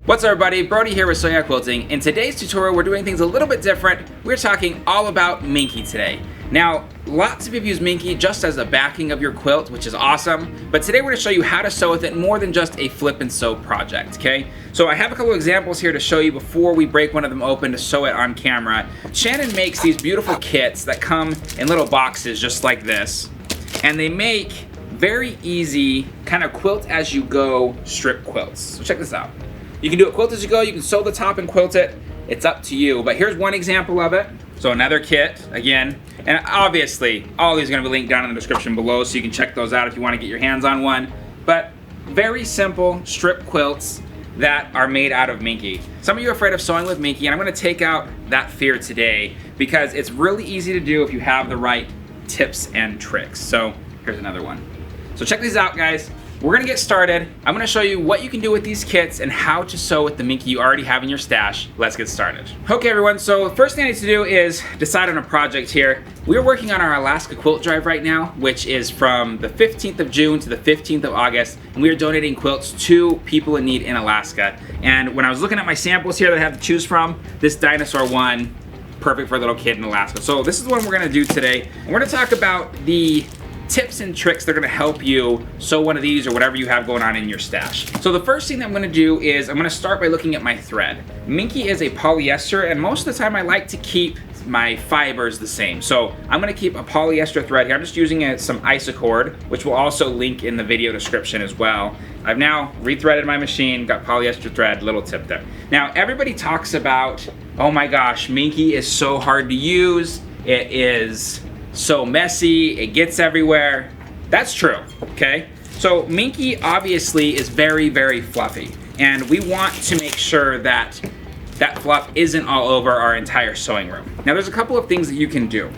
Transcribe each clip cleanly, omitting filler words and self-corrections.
What's up everybody, Brody here with Quilting. In today's tutorial we're doing things a little bit different. We're talking all about Minky today. Now, lots of people use Minky just as a backing of your quilt, which is awesome, but today we're going to show you how to sew with it more than just a flip and sew project, okay? So I have a couple examples here to show you before we break one of them open to sew it on camera. Shannon makes these beautiful kits that come in little boxes just like this, and they make very easy kind of quilt as you go strip quilts. So check this out. You can do it quilt as you go, you can sew the top and quilt it, it's up to you. But here's one example of it. So another kit, again, and obviously all these are gonna be linked down in the description below so you can check those out if you wanna get your hands on one. But very simple strip quilts that are made out of Minky. Some of you are afraid of sewing with Minky, and I'm gonna take out that fear today because it's really easy to do if you have the right tips and tricks. So here's another one. So check these out, guys. We're gonna get started. I'm gonna show you what you can do with these kits and how to sew with the Minky you already have in your stash. Let's get started. Okay everyone, so first thing I need to do is decide on a project here. We're working on our Alaska quilt drive right now, which is from the 15th of June to the 15th of August, and we are donating quilts to people in need in Alaska. And when I was looking at my samples here that I have to choose from, this dinosaur one, perfect for a little kid in Alaska. So this is the one we're gonna do today. And we're gonna talk about the tips and tricks that are gonna help you sew one of these or whatever you have going on in your stash. So the first thing that I'm gonna do is I'm gonna start by looking at my thread. Minky is a polyester, and most of the time I like to keep my fibers the same. So I'm gonna keep a polyester thread here. I'm just using some isocord, which will also link in the video description as well. I've now rethreaded my machine, got polyester thread, little tip there. Now everybody talks about, oh my gosh, Minky is so hard to use. It is so messy, it gets everywhere. That's true, okay? So Minky obviously is very, very fluffy, and we want to make sure that that fluff isn't all over our entire sewing room. Now there's a couple of things that you can do.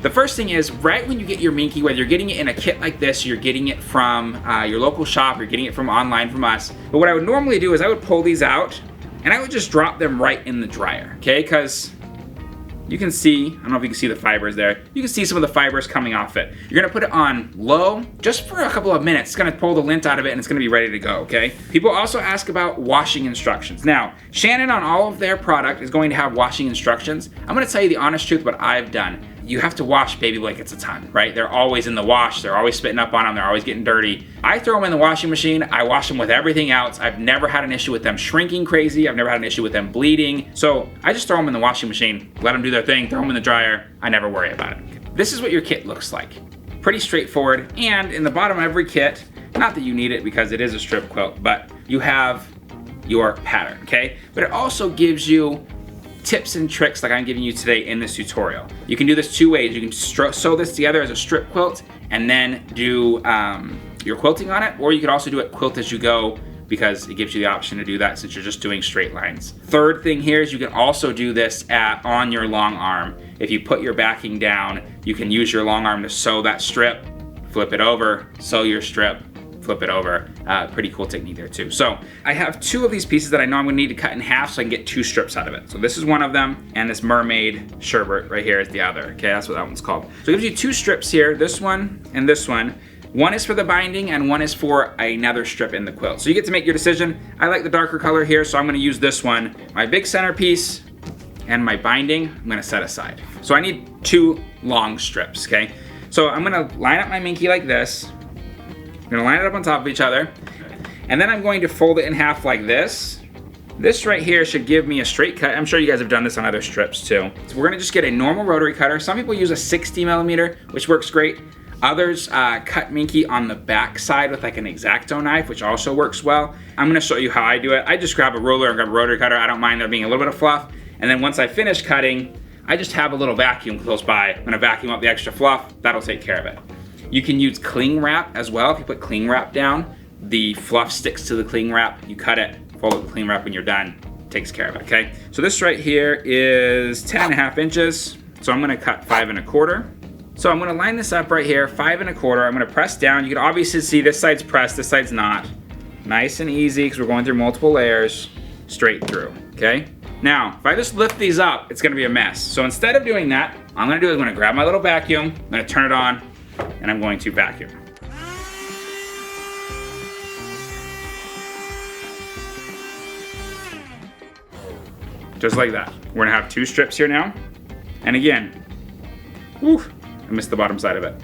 The first thing is, right when you get your Minky, whether you're getting it in a kit like this, or you're getting it from your local shop, or you're getting it from online from us, but what I would normally do is I would pull these out, and I would just drop them right in the dryer, okay? Because you can see, I don't know if you can see the fibers there, you can see some of the fibers coming off it. You're gonna put it on low just for a couple of minutes. It's gonna pull the lint out of it and it's gonna be ready to go, okay? People also ask about washing instructions. Now, Shannon on all of their product is going to have washing instructions. I'm gonna tell you the honest truth what I've done. You have to wash baby blankets a ton, right? They're always in the wash, they're always spitting up on them, they're always getting dirty. I throw them in the washing machine, I wash them with everything else. I've never had an issue with them shrinking crazy, I've never had an issue with them bleeding. So I just throw them in the washing machine, let them do their thing, throw them in the dryer, I never worry about it. This is what your kit looks like. Pretty straightforward, and in the bottom of every kit, not that you need it because it is a strip quilt, but you have your pattern, okay? But it also gives you tips and tricks like I'm giving you today in this tutorial. You can do this two ways. You can sew this together as a strip quilt and then do your quilting on it, or you could also do it quilt as you go because it gives you the option to do that since you're just doing straight lines. Third thing here is you can also do this on your long arm. If you put your backing down, you can use your long arm to sew that strip, flip it over, sew your strip, flip it over. Pretty cool technique there too. So I have two of these pieces that I know I'm gonna need to cut in half so I can get two strips out of it. So this is one of them, and this mermaid sherbet right here is the other. Okay, that's what that one's called. So it gives you two strips here, this one and this one. One is for the binding and one is for another strip in the quilt. So you get to make your decision. I like the darker color here, so I'm gonna use this one. My big centerpiece and my binding, I'm gonna set aside. So I need two long strips, okay? So I'm gonna line up my Minky like this. I'm gonna line it up on top of each other, and then I'm going to fold it in half like this. This right here should give me a straight cut. I'm sure you guys have done this on other strips too. So we're gonna just get a normal rotary cutter. Some people use a 60mm, which works great. Others cut Minky on the back side with like an X-Acto knife, which also works well. I'm gonna show you how I do it. I just grab a ruler and grab a rotary cutter. I don't mind there being a little bit of fluff. And then once I finish cutting, I just have a little vacuum close by. I'm gonna vacuum up the extra fluff. That'll take care of it. You can use cling wrap as well. If you put cling wrap down, the fluff sticks to the cling wrap. You cut it, fold up the cling wrap when you're done. Takes care of it, okay? So this right here is 10.5 inches. So I'm gonna cut 5 1/4. So I'm gonna line this up right here, 5 1/4. I'm gonna press down. You can obviously see this side's pressed, this side's not. Nice and easy, because we're going through multiple layers, straight through, okay? Now, if I just lift these up, it's gonna be a mess. So instead of doing that, all I'm gonna do is I'm gonna grab my little vacuum, I'm gonna turn it on, and I'm going to vacuum. just like that. We're gonna have 2 strips here now. And again, whew, I missed the bottom side of it.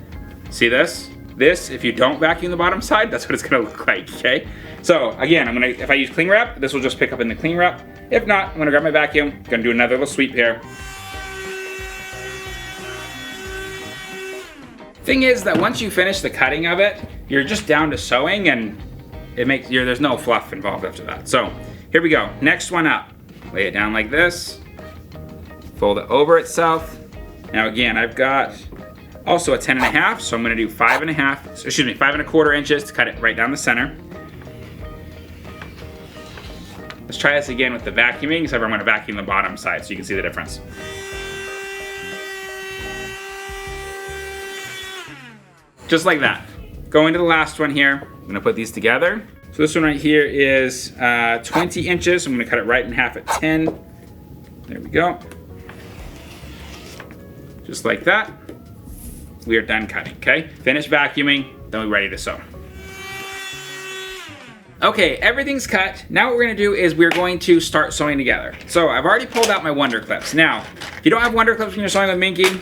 See this? This, if you don't vacuum the bottom side, that's what it's gonna look like, okay? So again, if I use cling wrap, this will just pick up in the cling wrap. If not, I'm gonna grab my vacuum, gonna do another little sweep here. Thing is that once you finish the cutting of it, you're just down to sewing, and there's no fluff involved after that. So here we go, next one up. Lay it down like this, fold it over itself. Now again, I've got also a 10.5, so I'm gonna do 5.25 inches to cut it right down the center. Let's try this again with the vacuuming, except I'm gonna vacuum the bottom side so you can see the difference. Just like that. Going to the last one here, I'm gonna put these together. So this one right here is 20 inches, so I'm gonna cut it right in half at 10. There we go. Just like that. We are done cutting, okay? Finish vacuuming, then we're ready to sew. Okay, everything's cut. Now what we're gonna do is we're going to start sewing together. So I've already pulled out my Wonder Clips. Now, if you don't have Wonder Clips when you're sewing with Minky,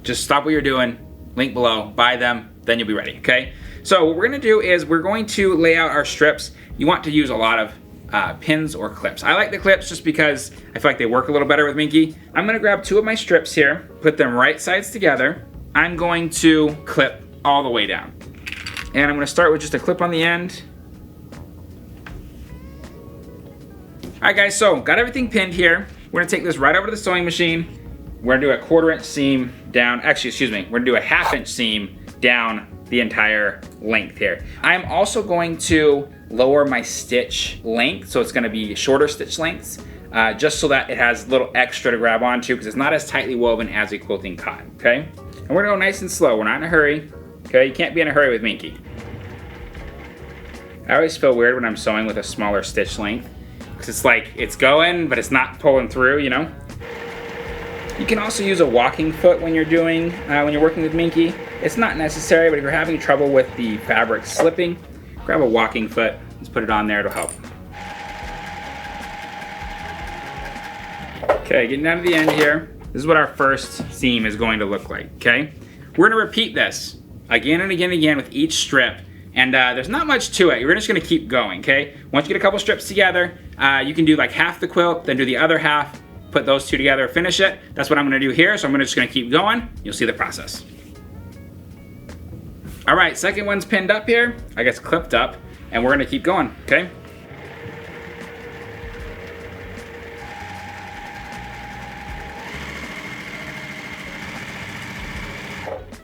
just stop what you're doing, link below, buy them, then you'll be ready, okay? So what we're gonna do is we're going to lay out our strips. You want to use a lot of pins or clips. I like the clips just because I feel like they work a little better with Minky. I'm gonna grab 2 of my strips here, put them right sides together. I'm going to clip all the way down. And I'm gonna start with just a clip on the end. All right guys, so got everything pinned here. We're gonna take this right over to the sewing machine. We're gonna do a 1/4 inch seam down, actually, excuse me, we're gonna do a 1/2 inch seam down the entire length here. I'm also going to lower my stitch length, so it's gonna be shorter stitch lengths, just so that it has a little extra to grab onto, because it's not as tightly woven as a quilting cotton, okay? And we're gonna go nice and slow, we're not in a hurry, okay? You can't be in a hurry with Minky. I always feel weird when I'm sewing with a smaller stitch length, because it's like, it's going, but it's not pulling through, you know? You can also use a walking foot when you're working with Minky. It's not necessary, but if you're having trouble with the fabric slipping, grab a walking foot, just put it on there, it'll help. Okay, getting down to the end here. This is what our first seam is going to look like, okay? We're gonna repeat this again and again and again with each strip, and there's not much to it. You're just gonna keep going, okay? Once you get a couple strips together, you can do like half the quilt, then do the other half, put those 2 together, finish it. That's what I'm gonna do here, so I'm just gonna keep going. You'll see the process. All right, second one's pinned up here, I guess clipped up, and we're gonna keep going, okay?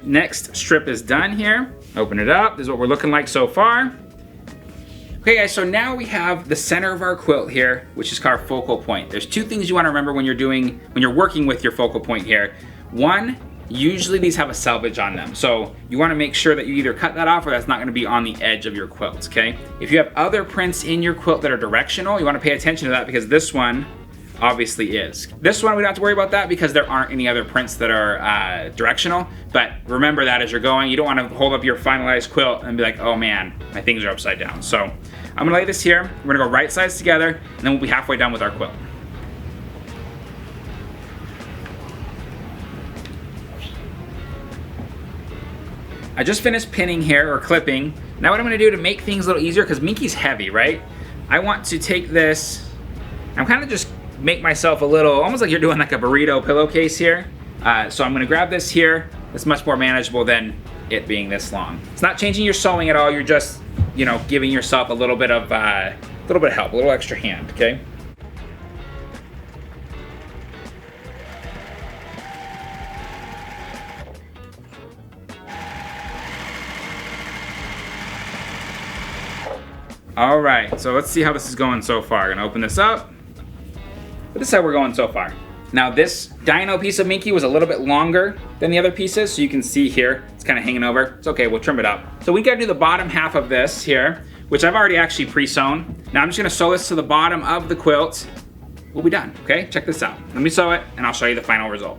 Next strip is done here. Open it up, this is what we're looking like so far. Okay guys, so now we have the center of our quilt here, which is our focal point. There's 2 things you wanna remember when you're working with your focal point here. One, usually these have a selvage on them. So you wanna make sure that you either cut that off or that's not gonna be on the edge of your quilt, okay? If you have other prints in your quilt that are directional, you wanna pay attention to that because this one obviously is. This one we don't have to worry about that because there aren't any other prints that are directional, but remember that as you're going. You don't wanna hold up your finalized quilt and be like, oh man, my things are upside down. So I'm gonna lay this here, we're gonna go right sides together, and then we'll be halfway done with our quilt. I just finished pinning here, or clipping. Now what I'm gonna do to make things a little easier, because Minky's heavy, right? I want to take this, I'm kind of just make myself a little, almost like you're doing like a burrito pillowcase here. So I'm gonna grab this here. It's much more manageable than it being this long. It's not changing your sewing at all, you're just, you know, giving yourself a little bit of help, a little extra hand, okay? All right, so let's see how this is going so far. Gonna open this up. But this is how we're going so far. Now this dino piece of Minky was a little bit longer than the other pieces, so you can see here, it's kind of hanging over. It's okay, we'll trim it up. So we gotta do the bottom half of this here, which I've already actually pre-sewn. Now I'm just gonna sew this to the bottom of the quilt. We'll be done, okay? Check this out. Let me sew it, and I'll show you the final result.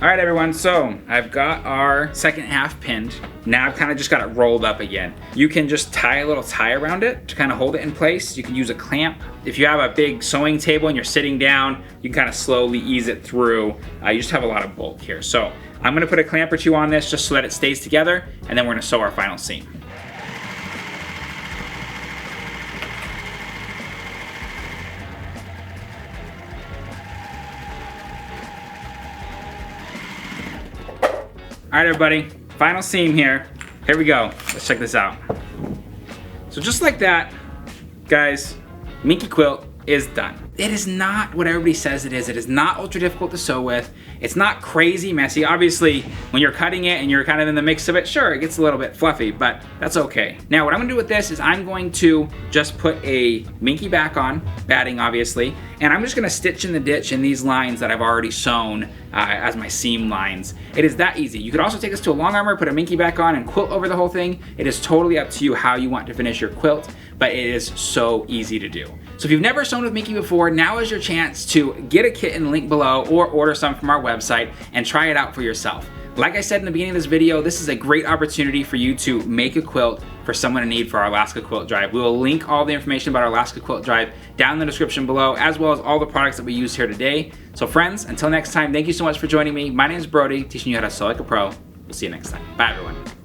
All right, everyone, so I've got our second half pinned. Now I've kind of just got it rolled up again. You can just tie a little tie around it to kind of hold it in place. You can use a clamp. If you have a big sewing table and you're sitting down, you can kind of slowly ease it through. You just have a lot of bulk here. So I'm gonna put a clamp or two on this just so that it stays together, and then we're gonna sew our final seam. All right, everybody, final seam here. Here we go, let's check this out. So just like that, guys, Minky quilt is done. It is not what everybody says it is. It is not ultra difficult to sew with. It's not crazy messy. Obviously, when you're cutting it and you're kind of in the mix of it, sure, it gets a little bit fluffy, but that's okay. Now, what I'm gonna do with this is I'm going to just put a Minky back on, batting obviously, and I'm just gonna stitch in the ditch in these lines that I've already sewn as my seam lines. It is that easy. You could also take this to a long armor, put a Minky back on, and quilt over the whole thing. It is totally up to you how you want to finish your quilt, but it is so easy to do. So if you've never sewn with Minky before, now is your chance to get a kit in the link below or order some from our website and try it out for yourself. Like I said in the beginning of this video, this is a great opportunity for you to make a quilt for someone in need for our Alaska Quilt Drive. We will link all the information about our Alaska Quilt Drive down in the description below, as well as all the products that we use here today. So friends, until next time, thank you so much for joining me. My name is Brody, teaching you how to sew like a pro. We'll see you next time. Bye, everyone.